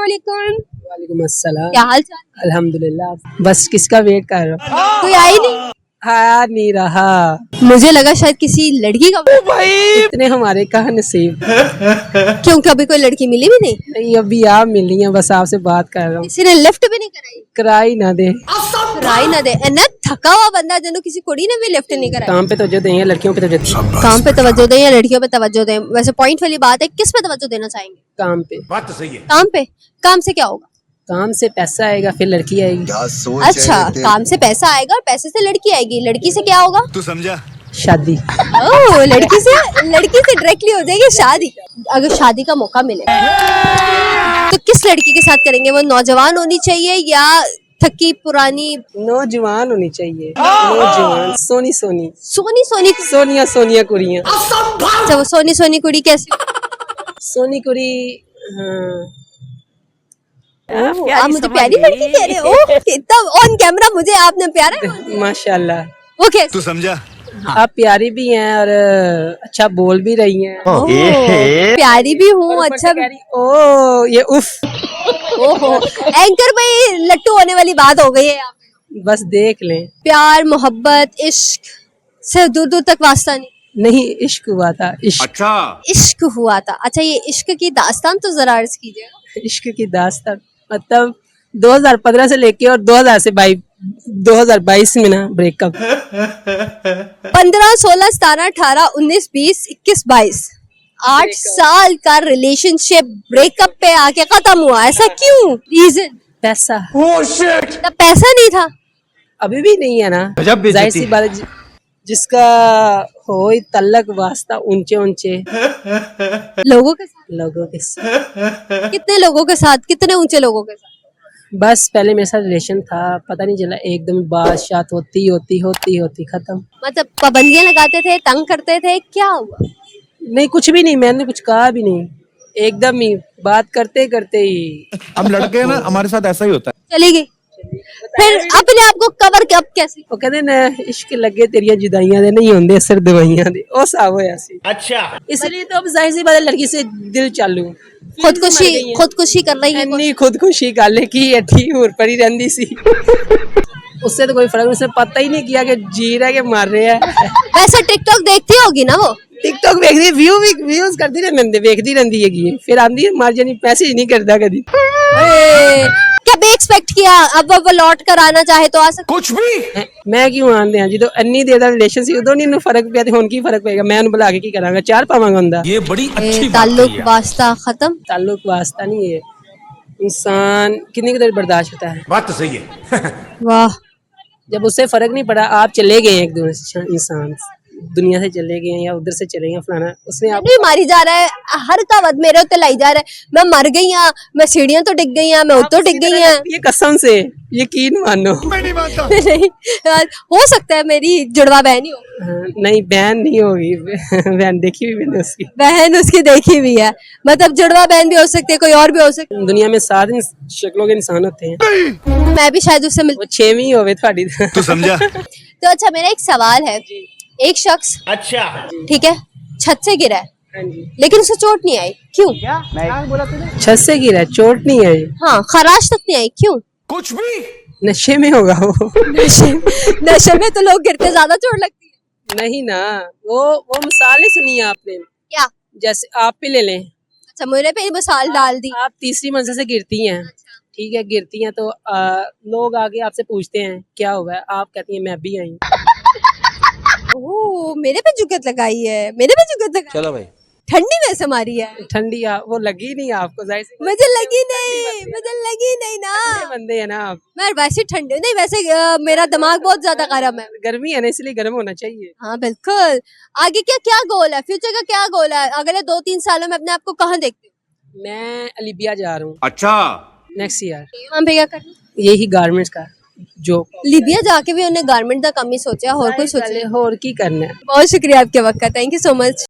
वालेकुम। वालेकुम अस्सलाम। क्या हाल चाल? अल्हम्दुलिल्लाह। बस किसका वेट कर रहा हूँ? कोई आई नहीं? आ नहीं रहा। मुझे लगा शायद किसी लड़की का। इतने हमारे कहाँ नसीब। क्यों, कभी कोई लड़की मिली भी नहीं? नहीं, अभी आप मिली हैं, बस आपसे बात कर रहा हूँ। किसी ने लिफ्ट भी नहीं कराई? कराई ना दे। कराई ना दे ना, थका हुआ बंदा जिन्हों किसी कुड़ी ने भी लिफ्ट नहीं कराई। काम पे तवज्जो दें या लड़कियों पे तवज्जो दें? काम पे तवज्जो दें या लड़कियों पे तवज्जो दें? वैसे पॉइंट वाली बात है, किस पे तवज्जो देना चाहेंगे? काम पे। बात तो सही है। काम पे। काम से क्या होगा? काम से पैसा आएगा, फिर लड़की आएगी। अच्छा, काम से पैसा आएगा और पैसे से लड़की आएगी। लड़की से क्या होगा? तू समझा? शादी। ओह, लड़की से डायरेक्टली हो जाएगी शादी। अगर शादी का मौका मिले तो किस लड़की के साथ करेंगे? वो नौजवान होनी चाहिए या थकी पुरानी? नौजवान होनी चाहिए। नौजवान, सोनी सोनी सोनी सोनी सोनिया सोनिया कुड़ियाँ। अच्छा, वो सोनी सोनी कुड़ी कैसी? सोनी कुड़ी। हाँ। ओह, आप मुझे प्यारी लड़की कह रहे हो? इतना ऑन कैमरा मुझे आपने प्यारा? माशाल्लाह। वो कैसे? तू समझा? आप प्यारी भी हैं और अच्छा बोल भी रही हैं। ओह, प्यारी भी हूँ, अच्छा भी। ओ ये उफ। ओहो, एंकर भाई लट्टू होने वाली बात हो गई है यहाँ पे। बस देख लें। प्यार मोहब्बत इश्क से दूर दूर तक वास्ता नहीं। नहीं, इश्क हुआ था। इश्क। अच्छा। इश्क हुआ था। अच्छा, ये इश्क की दास्तान तो जरा अर्ज कीजिएगा। इश्क की दास्तान मतलब 2015 से लेके और 2022 में ना ब्रेकअप। 15, 16, 17, 18, 19, 20, 21, 22 8 साल का रिलेशनशिप ब्रेकअप पे आके खत्म हुआ। ऐसा क्यों? रीजन? पैसा। तब पैसा नहीं था? अभी भी नहीं है ना। गजब बेइज्जती। जाहिर सी बात है, जिसका हो तल्लक वास्ता ऊंचे ऊंचे लोगों के साथ? लोगों के साथ। कितने लोगों के साथ? कितने ऊंचे लोगों के साथ? बस पहले मेरे साथ रिलेशन था, पता नहीं चला, एकदम बात होती खत्म। मतलब पाबंदियां लगाते थे, तंग करते थे, क्या हुआ? नहीं, कुछ भी नहीं, मैंने कुछ कहा भी नहीं, एकदम ही बात करते करते ही। हम लड़के हैं ना, हमारे साथ ऐसा ही होता है। चली गई। फिर अपने आप को कवर कब कैसे? वो कहते ना, इश्क लगे तेरिया जुदाइयां दे नहीं होंदे सिर दवाइयां दे, ओ साव होया सी। अच्छा। इसलिए तो अब जाहिर सी बात है, लड़की से दिल चालू। खुदकुशी कर रही है। नहीं, खुदकुशी गल की अठी होर परी रहंदी सी। उससे तो कोई फर्क नहीं, उसने पता ही नहीं किया कि जी रहा है कि मर रहा है। वैसे टिकटॉक देखती होगी ना वो? टिकटॉक वेखदी, व्यूज करती रहंदी, वेखदी रहंदी है, फिर आंदी मर जानी, मैसेज नहीं करता कभी। क्या बे एक्सपेक्ट किया? अब वो लौट कर आना चाहे तो आ सकता? कुछ भी। मैं क्यों आंदे हैं जो अन्नी देर दा रिलेशन सी, उदों नहीं फर्क पिया, हुन की फर्क पेगा? मैं बुला के की करांगा, चार पावांगा हुंदा। ये बड़ी अच्छी बात ताल्लुक कही है। वास्ता खत्म। ताल्लुक वास्ता नहीं है, इंसान कितनी देर बर्दाश्त करता है। बात तो सही है। वाह, जब उससे फर्क नहीं पड़ा, आप चले गए एक दूसरे इंसान दुनिया से चले गए या उधर से चले गए फलाना, उसने आप नहीं मारी जा रहा है, हर का वद मेरे उत्ते लाई जा रहा है। मैं मर गई हाँ, मैं सीढ़ियां तो डिग गई हाँ, मैं उत्तो डिग गई हाँ। ये कसम से यकीन मानो। मैं नहीं मानता। नहीं, हो सकता है मेरी जुड़वा बहन ही हो। नहीं, बहन नहीं होगी। बहन देखी हुई मैंने उसकी। बहन उसकी देखी हुई है, मतलब जुड़वा बहन भी हो सकती है, कोई और भी हो सकती दुनिया में 7 शक्लों के इंसान होते हैं, है। मैं भी शायद उससे मिल। वो 6वीं होवे थोड़ी। तू समझा? तो अच्छा, मेरा एक सवाल है। एक शख्स, अच्छा। ठीक है, छत से गिरा है हाँ जी। लेकिन उसे चोट नहीं आई, क्यों? छत से गिरा, चोट नहीं आई। हाँ, खराश तक नहीं आई, क्यों? कुछ भी। नशे में होगा वो। नशे में तो लोग गिरते, ज्यादा चोट लगती है। नहीं ना, वो मिसालें सुनी है आपने, क्या? जैसे आप भी ले लें, अच्छा, मेरे पे ही मिसाल डाल दी। आप तीसरी मंजिल से गिरती हैं, ठीक है, गिरती हैं तो लोग आगे आपसे पूछते हैं क्या हुआ है, आप कहती हैं मैं भी आई। ओह, मेरे पे जुगत लगाई है, मेरे पे जुगत लगाई। चलो भाई। ठंडी में से मारी है। ठंडी वो लगी नहीं आपको? जाहिर सी मुझे लगी नहीं ना। बंदे हैं ना आप। मैं वैसे ठंडे नहीं, वैसे मेरा दिमाग बहुत ज्यादा गर्म है। गर्मी है ना, इसलिए गर्म होना चाहिए। हाँ बिल्कुल। आगे क्या क्या गोल है, फ्यूचर का क्या गोल है? अगले 2-3 सालों में अपने आप को कहाँ देखते हो? मैं अलीबिया जा रहा हूँ अच्छा। नेक्स्ट ईयर, वहाँ पे क्या करना? यही गारमेंट्स का जो लीबिया जाके भी उन्हें गारमेंट का कम ही सोचा, और कोई सोचे? और की करना है। बहुत शुक्रिया आपके वक्त का, थैंक यू सो मच।